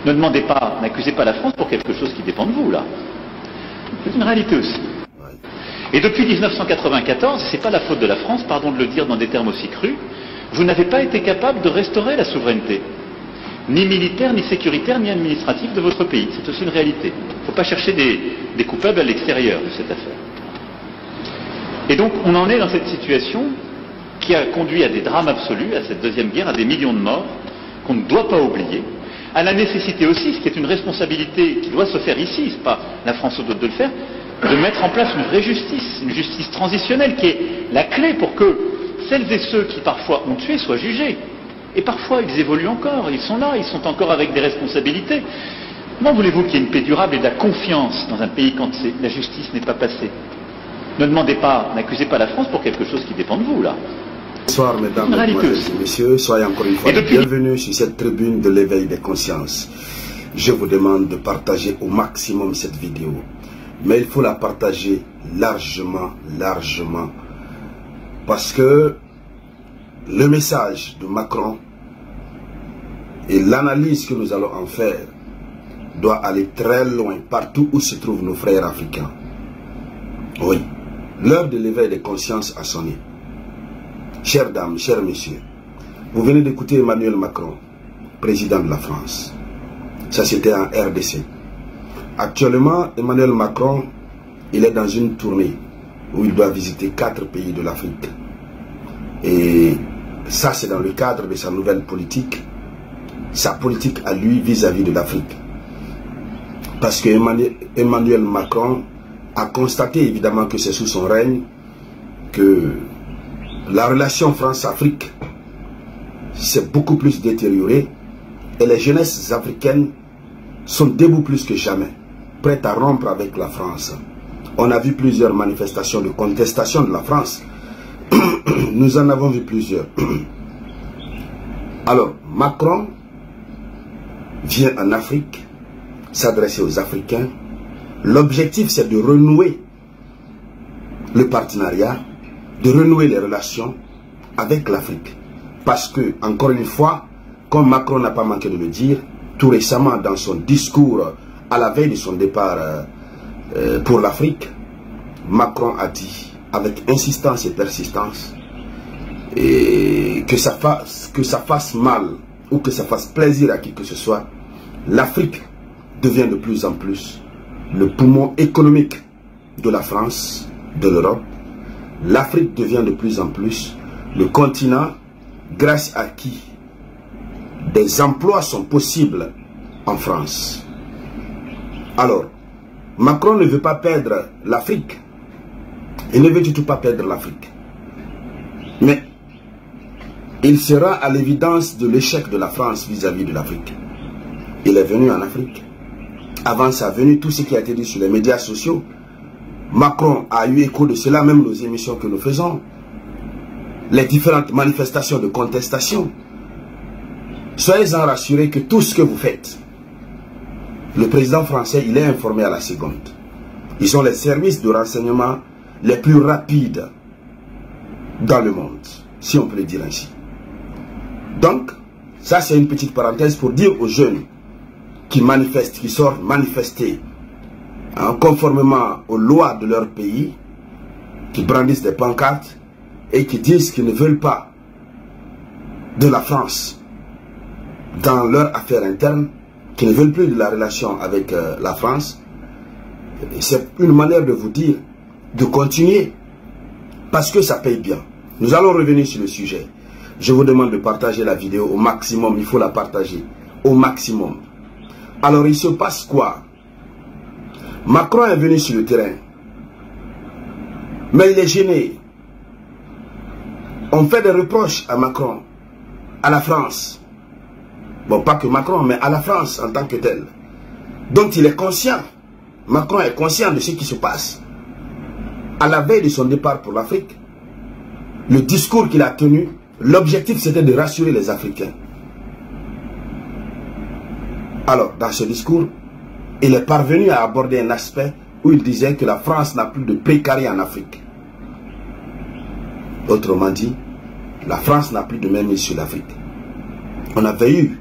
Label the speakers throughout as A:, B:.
A: Ne demandez pas, n'accusez pas la France pour quelque chose qui dépend de vous, là. C'est une réalité aussi. Et depuis 1994, c'est pas la faute de la France, pardon de le dire dans des termes aussi crus, vous n'avez pas été capable de restaurer la souveraineté, ni militaire, ni sécuritaire, ni administrative de votre pays. C'est aussi une réalité. Il ne faut pas chercher des coupables à l'extérieur de cette affaire. Et donc, on en est dans cette situation qui a conduit à des drames absolus, à cette deuxième guerre, à des millions de morts, qu'on ne doit pas oublier, à la nécessité aussi, ce qui est une responsabilité qui doit se faire ici, c'est pas la France ou d'autres de le faire, de mettre en place une vraie justice, une justice transitionnelle qui est la clé pour que celles et ceux qui parfois ont tué soient jugés. Et parfois ils évoluent encore, ils sont là, ils sont encore avec des responsabilités. Comment voulez-vous qu'il y ait une paix durable et de la confiance dans un pays quand la justice n'est pas passée? Ne demandez pas, n'accusez pas la France pour quelque chose qui dépend de vous, là.
B: Bonsoir mesdames, mesdemoiselles et messieurs, soyez encore une fois bienvenus sur cette tribune de l'éveil des consciences. Je vous demande de partager au maximum cette vidéo. Mais il faut la partager largement, parce que le message de Macron et l'analyse que nous allons en faire doit aller très loin, partout où se trouvent nos frères africains. Oui, l'heure de l'éveil des consciences a sonné. Chères dames, chers messieurs, vous venez d'écouter Emmanuel Macron, président de la France. Ça, c'était en RDC. Actuellement, Emmanuel Macron, il est dans une tournée où il doit visiter 4 pays de l'Afrique. Et ça, c'est dans le cadre de sa nouvelle politique, sa politique à lui vis-à-vis de l'Afrique. Parce que Emmanuel Macron a constaté évidemment que c'est sous son règne que la relation France-Afrique s'est beaucoup plus détériorée et les jeunesses africaines sont debout plus que jamais, prêtes à rompre avec la France. On a vu plusieurs manifestations de contestation de la France. Nous en avons vu plusieurs. Alors, Macron vient en Afrique s'adresser aux Africains. L'objectif, c'est de renouer le partenariat, de renouer les relations avec l'Afrique. Parce que, encore une fois, comme Macron n'a pas manqué de le dire, tout récemment dans son discours à la veille de son départ pour l'Afrique, Macron a dit avec insistance et persistance et que ça fasse mal ou que ça fasse plaisir à qui que ce soit, l'Afrique devient de plus en plus le poumon économique de la France, de l'Europe. L'Afrique devient de plus en plus le continent grâce à qui des emplois sont possibles en France. Alors, Macron ne veut pas perdre l'Afrique. Il ne veut du tout pas perdre l'Afrique. Mais il sera à l'évidence de l'échec de la France vis-à-vis de l'Afrique. Il est venu en Afrique. Avant sa venue, tout ce qui a été dit sur les médias sociaux, Macron a eu écho de cela, même nos émissions que nous faisons, les différentes manifestations de contestation. Soyez-en rassurés que tout ce que vous faites, le président français, il est informé à la seconde. Ils sont les services de renseignement les plus rapides dans le monde, si on peut le dire ainsi. Donc, ça c'est une petite parenthèse pour dire aux jeunes qui manifestent, qui sortent manifester conformément aux lois de leur pays, qui brandissent des pancartes et qui disent qu'ils ne veulent pas de la France dans leur affaire interne, qui ne veulent plus de la relation avec la France. C'est une manière de vous dire de continuer parce que ça paye bien. Nous allons revenir sur le sujet. Je vous demande de partager la vidéo au maximum. Il faut la partager au maximum. Alors il se passe quoi? Macron est venu sur le terrain, mais il est gêné. On fait des reproches à Macron, à la France. Bon, pas que Macron, mais à la France en tant que telle. Donc il est conscient. Macron est conscient de ce qui se passe. À la veille de son départ pour l'Afrique, le discours qu'il a tenu, l'objectif c'était de rassurer les Africains. Alors, dans ce discours, il est parvenu à aborder un aspect où il disait que la France n'a plus de précarité en Afrique. Autrement dit, la France n'a plus de mainmise sur l'Afrique. On avait eu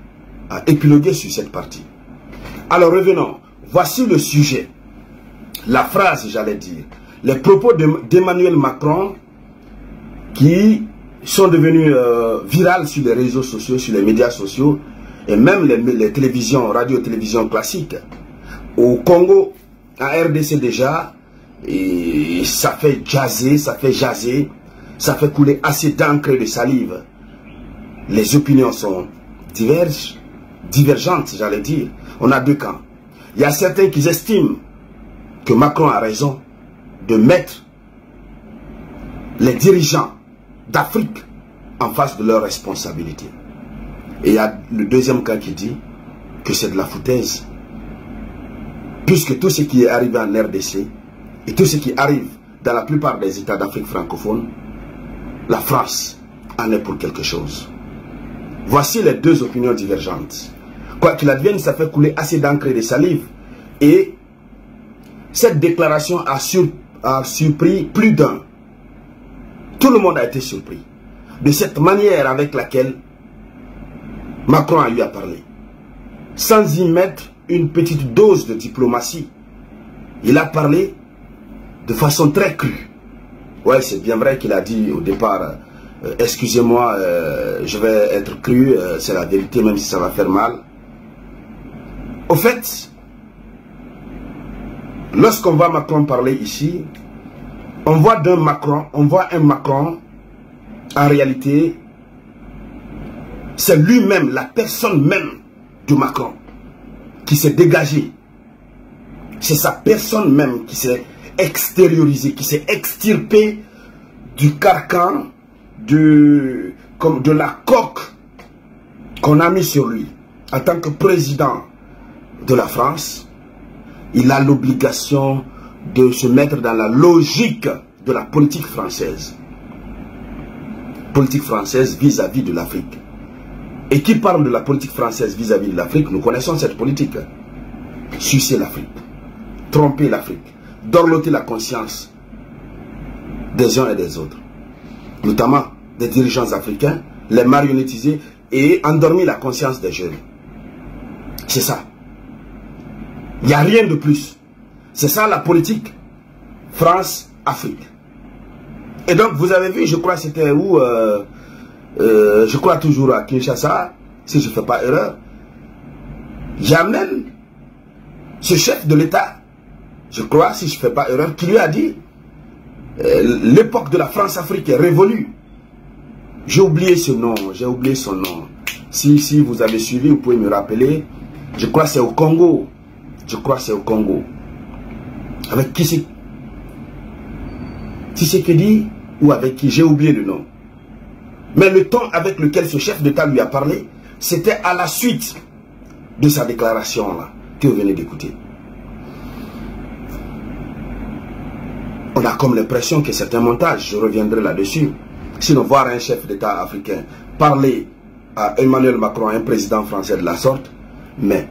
B: à épiloguer sur cette partie. Alors revenons. Voici le sujet. La phrase, j'allais dire. Les propos d'Emmanuel Macron qui sont devenus virales sur les réseaux sociaux, sur les médias sociaux et même les télévisions, radio-télévisions classiques. Au Congo, en RDC déjà, et ça fait jaser, ça fait couler assez d'encre et de salive. Les opinions sont divergentes, j'allais dire. On a deux camps. Il y a certains qui estiment que Macron a raison de mettre les dirigeants d'Afrique en face de leurs responsabilités. Et il y a le deuxième camp qui dit que c'est de la foutaise. Puisque tout ce qui est arrivé en RDC et tout ce qui arrive dans la plupart des États d'Afrique francophone, la France en est pour quelque chose. Voici les deux opinions divergentes. Quoi qu'il advienne, ça fait couler assez d'encre et de salive. Et cette déclaration a surpris plus d'un. Tout le monde a été surpris de cette manière avec laquelle Macron a eu à parler. Sans y mettre une petite dose de diplomatie. Il a parlé de façon très crue. Ouais, c'est bien vrai qu'il a dit au départ, excusez-moi, je vais être cru, c'est la vérité même si ça va faire mal. Au fait, lorsqu'on voit Macron parler ici, on voit un Macron, en réalité, c'est lui-même, la personne même de Macron, qui s'est dégagée. C'est sa personne même qui s'est extériorisée, qui s'est extirpée du carcan, de la coque qu'on a mis sur lui. En tant que président de la France, il a l'obligation de se mettre dans la logique de la politique française. Politique française vis-à-vis de l'Afrique. Et qui parle de la politique française vis-à-vis de l'Afrique, nous connaissons cette politique. Sucer l'Afrique, tromper l'Afrique, dorloter la conscience des uns et des autres. Notamment des dirigeants africains, les marionnettiser et endormir la conscience des jeunes. C'est ça. Il n'y a rien de plus. C'est ça la politique France-Afrique. Et donc vous avez vu, je crois c'était où, je crois toujours à Kinshasa, si je ne fais pas erreur, il y a même ce chef de l'État, je crois, si je ne fais pas erreur, qui lui a dit l'époque de la France-Afrique est révolue. J'ai oublié ce nom, j'ai oublié son nom. Si vous avez suivi, vous pouvez me rappeler. Je crois que c'est au Congo. Je crois que c'est au Congo. Avec qui c'est? Tshisekedi ou avec qui? J'ai oublié le nom. Mais le ton avec lequel ce chef d'État lui a parlé, c'était à la suite de sa déclaration là, que vous venez d'écouter. On a comme l'impression que c'est un montage, je reviendrai là-dessus. Sinon, voir un chef d'État africain parler à Emmanuel Macron, un président français de la sorte, mais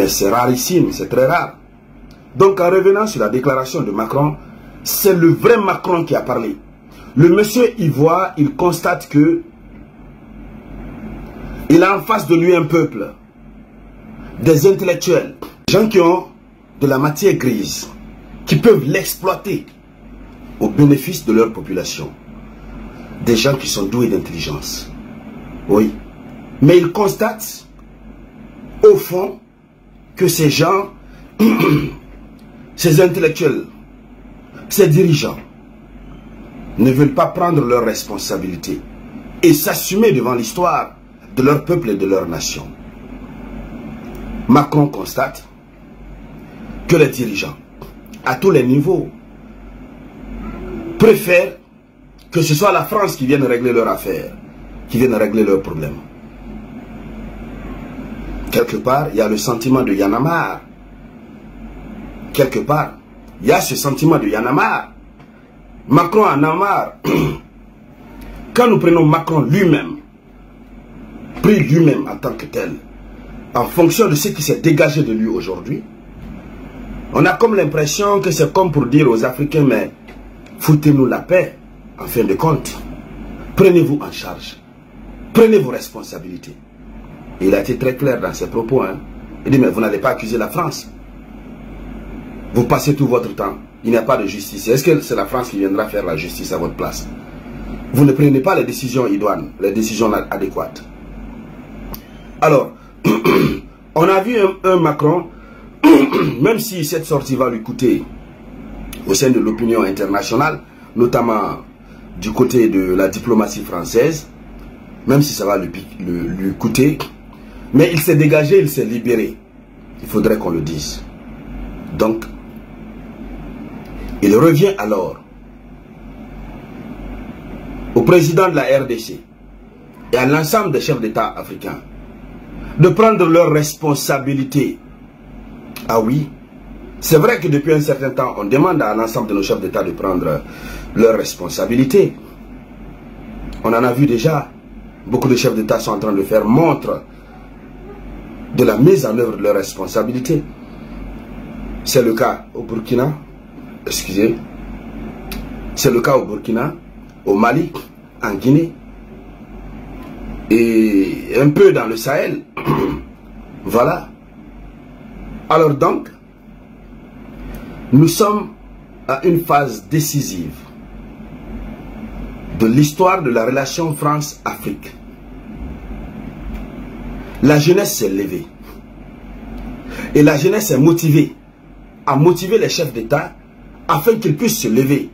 B: c'est rarissime, c'est très rare. Donc en revenant sur la déclaration de Macron, c'est le vrai Macron qui a parlé. Le monsieur y voit, il constate que il a en face de lui un peuple, des intellectuels, des gens qui ont de la matière grise, qui peuvent l'exploiter au bénéfice de leur population. Des gens qui sont doués d'intelligence. Oui. Mais il constate, au fond, que ces gens, ces intellectuels, ces dirigeants, ne veulent pas prendre leurs responsabilités et s'assumer devant l'histoire de leur peuple et de leur nation. Macron constate que les dirigeants, à tous les niveaux, préfèrent que ce soit la France qui vienne régler leurs affaires, qui vienne régler leurs problèmes. Quelque part, il y a le sentiment de Y'en a marre. Quelque part, il y a ce sentiment de Y'en a marre. Macron en a marre. Quand nous prenons Macron lui-même, pris lui-même en tant que tel, en fonction de ce qui s'est dégagé de lui aujourd'hui, on a comme l'impression que c'est comme pour dire aux Africains, mais foutez-nous la paix, en fin de compte. Prenez-vous en charge. Prenez vos responsabilités. Et il a été très clair dans ses propos. Hein. Il dit, mais vous n'allez pas accuser la France. Vous passez tout votre temps. Il n'y a pas de justice. Est-ce que c'est la France qui viendra faire la justice à votre place? Vous ne prenez pas les décisions idoines, les décisions adéquates. Alors, on a vu un Macron, même si cette sortie va lui coûter au sein de l'opinion internationale, notamment du côté de la diplomatie française, même si ça va lui coûter, mais il s'est dégagé, il s'est libéré. Il faudrait qu'on le dise. Donc, il revient alors au président de la RDC et à l'ensemble des chefs d'État africains de prendre leurs responsabilités. Ah oui, c'est vrai que depuis un certain temps, on demande à l'ensemble de nos chefs d'État de prendre leurs responsabilités. On en a vu déjà, beaucoup de chefs d'État sont en train de faire montre de la mise en œuvre de leurs responsabilités. C'est le cas au Burkina, excusez, c'est le cas au Burkina, au Mali, en Guinée, et un peu dans le Sahel. Voilà. Alors donc, nous sommes à une phase décisive de l'histoire de la relation France-Afrique. La jeunesse s'est levée. Et la jeunesse est motivée à motiver les chefs d'État afin qu'ils puissent se lever.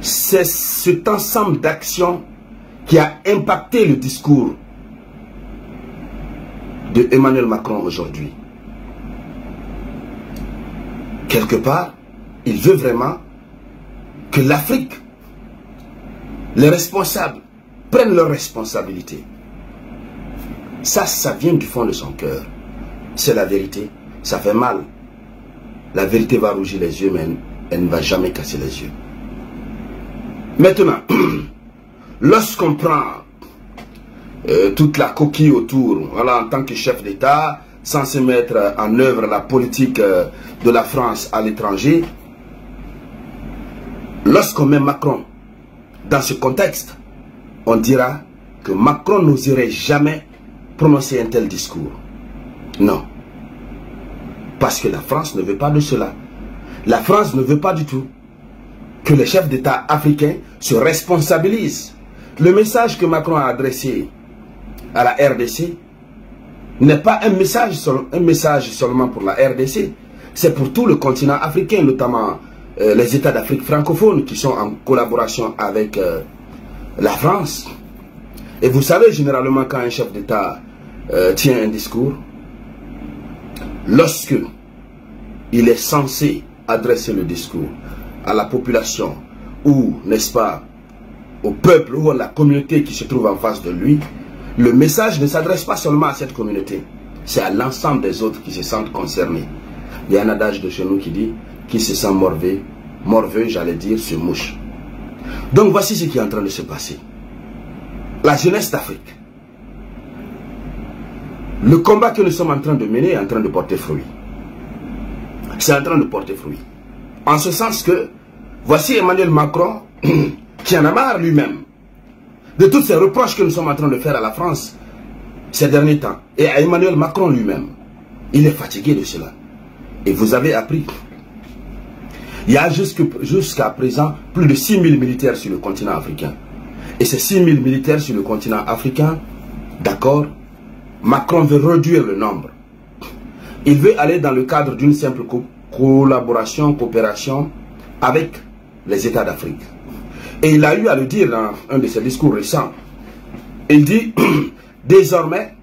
B: C'est cet ensemble d'actions qui a impacté le discours de Emmanuel Macron aujourd'hui. Quelque part, il veut vraiment que l'Afrique, les responsables, prennent leurs responsabilités. Ça vient du fond de son cœur. C'est la vérité. Ça fait mal. La vérité va rougir les yeux, mais elle ne va jamais casser les yeux. Maintenant, lorsqu'on prend toute la coquille autour, voilà, en tant que chef d'État, censé mettre en œuvre la politique de la France à l'étranger, lorsqu'on met Macron dans ce contexte, on dira que Macron n'oserait jamais prononcer un tel discours. Non. Parce que la France ne veut pas de cela. La France ne veut pas du tout que les chefs d'État africains se responsabilisent. Le message que Macron a adressé à la RDC n'est pas un message seulement pour la RDC. C'est pour tout le continent africain, notamment les États d'Afrique francophone qui sont en collaboration avec la France. Et vous savez, généralement, quand un chef d'État tient un discours, lorsque il est censé adresser le discours à la population ou, n'est-ce pas, au peuple ou à la communauté qui se trouve en face de lui, le message ne s'adresse pas seulement à cette communauté, c'est à l'ensemble des autres qui se sentent concernés. Il y a un adage de chez nous qui dit, qui se sent morveux, j'allais dire, se mouche. Donc voici ce qui est en train de se passer. La jeunesse d'Afrique, le combat que nous sommes en train de mener est en train de porter fruit. C'est en train de porter fruit. En ce sens que, voici Emmanuel Macron, qui en a marre lui-même, de tous ces reproches que nous sommes en train de faire à la France ces derniers temps, et à Emmanuel Macron lui-même. Il est fatigué de cela. Et vous avez appris, il y a jusqu'à présent plus de 6 000 militaires sur le continent africain. Et ces 6 000 militaires sur le continent africain, d'accord, Macron veut réduire le nombre. Il veut aller dans le cadre d'une simple collaboration, coopération avec les États d'Afrique. Et il a eu à le dire dans un de ses discours récents. Il dit, désormais,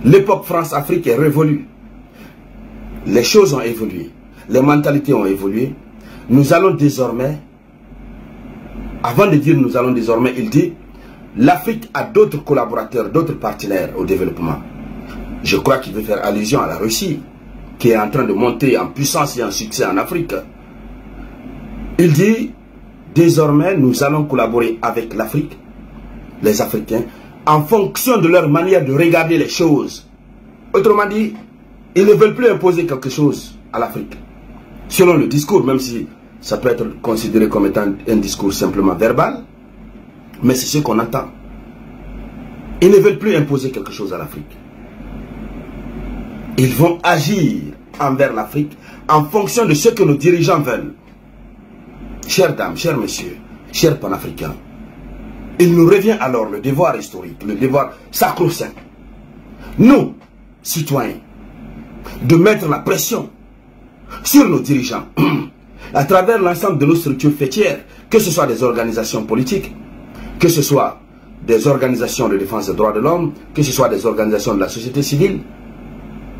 B: l'époque France-Afrique est révolue. Les choses ont évolué. Les mentalités ont évolué. Nous allons désormais, avant de dire nous allons désormais, il dit, l'Afrique a d'autres collaborateurs, d'autres partenaires au développement. Je crois qu'il veut faire allusion à la Russie, qui est en train de monter en puissance et en succès en Afrique. Il dit, désormais, nous allons collaborer avec l'Afrique, les Africains, en fonction de leur manière de regarder les choses. Autrement dit, ils ne veulent plus imposer quelque chose à l'Afrique. Selon le discours, même si ça peut être considéré comme étant un discours simplement verbal, mais c'est ce qu'on entend. Ils ne veulent plus imposer quelque chose à l'Afrique. Ils vont agir envers l'Afrique en fonction de ce que nos dirigeants veulent. Chères dames, chers messieurs, chers panafricains, il nous revient alors le devoir historique, le devoir sacro-saint, nous, citoyens, de mettre la pression sur nos dirigeants à travers l'ensemble de nos structures fêtières, que ce soit des organisations politiques, que ce soit des organisations de défense des droits de l'homme, que ce soit des organisations de la société civile,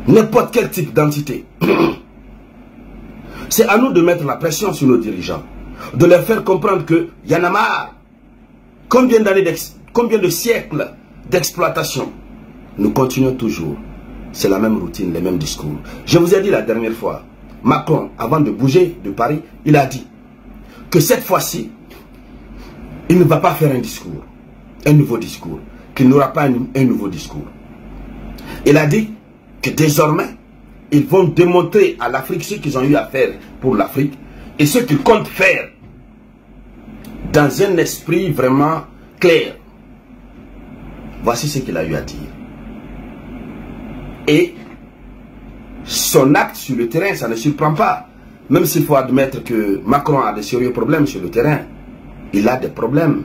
B: n'importe quel type d'entité. C'est à nous de mettre la pression sur nos dirigeants, de leur faire comprendre qu'il y en a marre. Combien de siècles d'exploitation? Nous continuons toujours. C'est la même routine, les mêmes discours. Je vous ai dit la dernière fois, Macron, avant de bouger de Paris, il a dit que cette fois-ci, il ne va pas faire un nouveau discours, qu'il n'aura pas un nouveau discours. Il a dit que désormais, ils vont démontrer à l'Afrique ce qu'ils ont eu à faire pour l'Afrique et ce qu'ils comptent faire dans un esprit vraiment clair. Voici ce qu'il a eu à dire. Et son acte sur le terrain, ça ne surprend pas. Même s'il faut admettre que Macron a de sérieux problèmes sur le terrain. Il a des problèmes.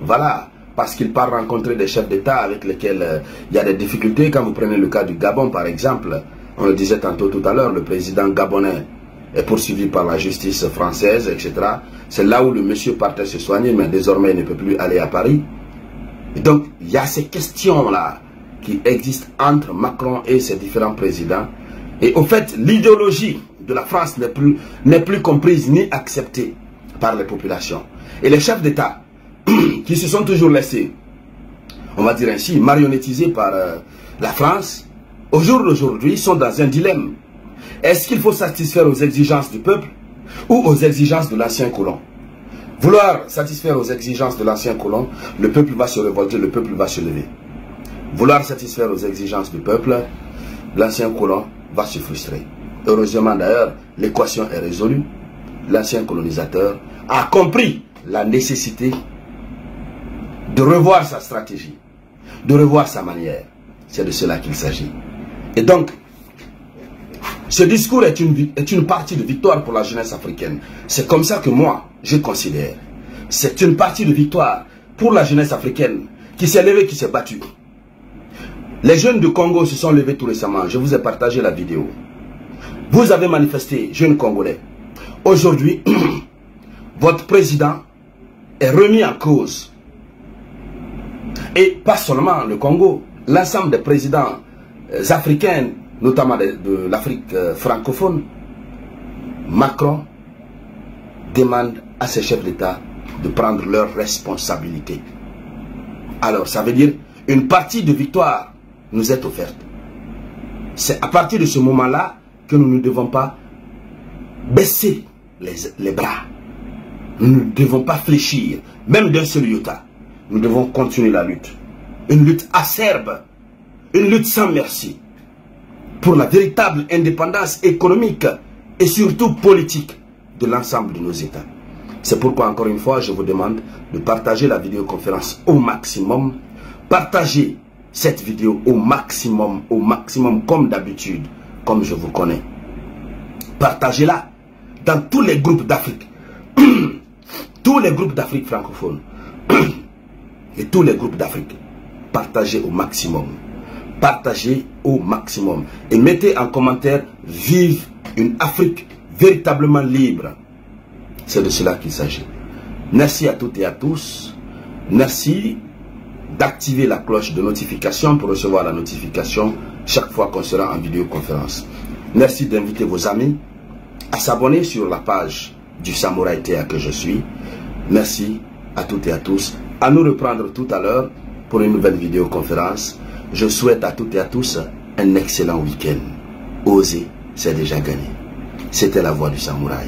B: Voilà. Parce qu'il part rencontrer des chefs d'État avec lesquels il y a des difficultés. Quand vous prenez le cas du Gabon, par exemple, on le disait tantôt tout à l'heure, le président gabonais est poursuivi par la justice française, etc. C'est là où le monsieur partait se soigner, mais désormais il ne peut plus aller à Paris. Et donc, il y a ces questions-là qui existent entre Macron et ses différents présidents. Et au fait, l'idéologie de la France n'est plus comprise ni acceptée par les populations. Et les chefs d'État qui se sont toujours laissés, on va dire ainsi, marionnettisés par la France, au jour d'aujourd'hui, sont dans un dilemme. Est-ce qu'il faut satisfaire aux exigences du peuple ou aux exigences de l'ancien colon? Vouloir satisfaire aux exigences de l'ancien colon, le peuple va se révolter, le peuple va se lever. Vouloir satisfaire aux exigences du peuple, l'ancien colon va se frustrer. Heureusement d'ailleurs, l'équation est résolue. L'ancien colonisateur a compris la nécessité de revoir sa stratégie, de revoir sa manière. C'est de cela qu'il s'agit. Et donc, ce discours est une partie de victoire pour la jeunesse africaine. C'est comme ça que moi, je considère. C'est une partie de victoire pour la jeunesse africaine qui s'est levée, qui s'est battue. Les jeunes du Congo se sont levés tout récemment. Je vous ai partagé la vidéo. Vous avez manifesté, jeunes Congolais. Aujourd'hui, votre président est remis en cause. Et pas seulement le Congo, l'ensemble des présidents africains, notamment de l'Afrique francophone. Macron demande à ses chefs d'État de prendre leurs responsabilités. Alors, ça veut dire une partie de victoire nous est offerte. C'est à partir de ce moment-là que nous ne devons pas baisser les bras. Nous ne devons pas fléchir, même d'un seul iota. Nous devons continuer la lutte. Une lutte acerbe, une lutte sans merci, pour la véritable indépendance économique et surtout politique de l'ensemble de nos États. C'est pourquoi, encore une fois, je vous demande de partager la vidéoconférence au maximum. Partagez cette vidéo au maximum, comme d'habitude, comme je vous connais. Partagez-la dans tous les groupes d'Afrique. Tous les groupes d'Afrique francophone. Et tous les groupes d'Afrique. Partagez au maximum. Partagez au maximum. Et mettez en commentaire, vive une Afrique véritablement libre. C'est de cela qu'il s'agit. Merci à toutes et à tous. Merci d'activer la cloche de notification pour recevoir la notification chaque fois qu'on sera en vidéoconférence. Merci d'inviter vos amis à s'abonner sur la page du Samouraï Théa que je suis. Merci à toutes et à tous. À nous reprendre tout à l'heure pour une nouvelle vidéoconférence. Je souhaite à toutes et à tous un excellent week-end. Osez, c'est déjà gagné. C'était la voix du Samouraï.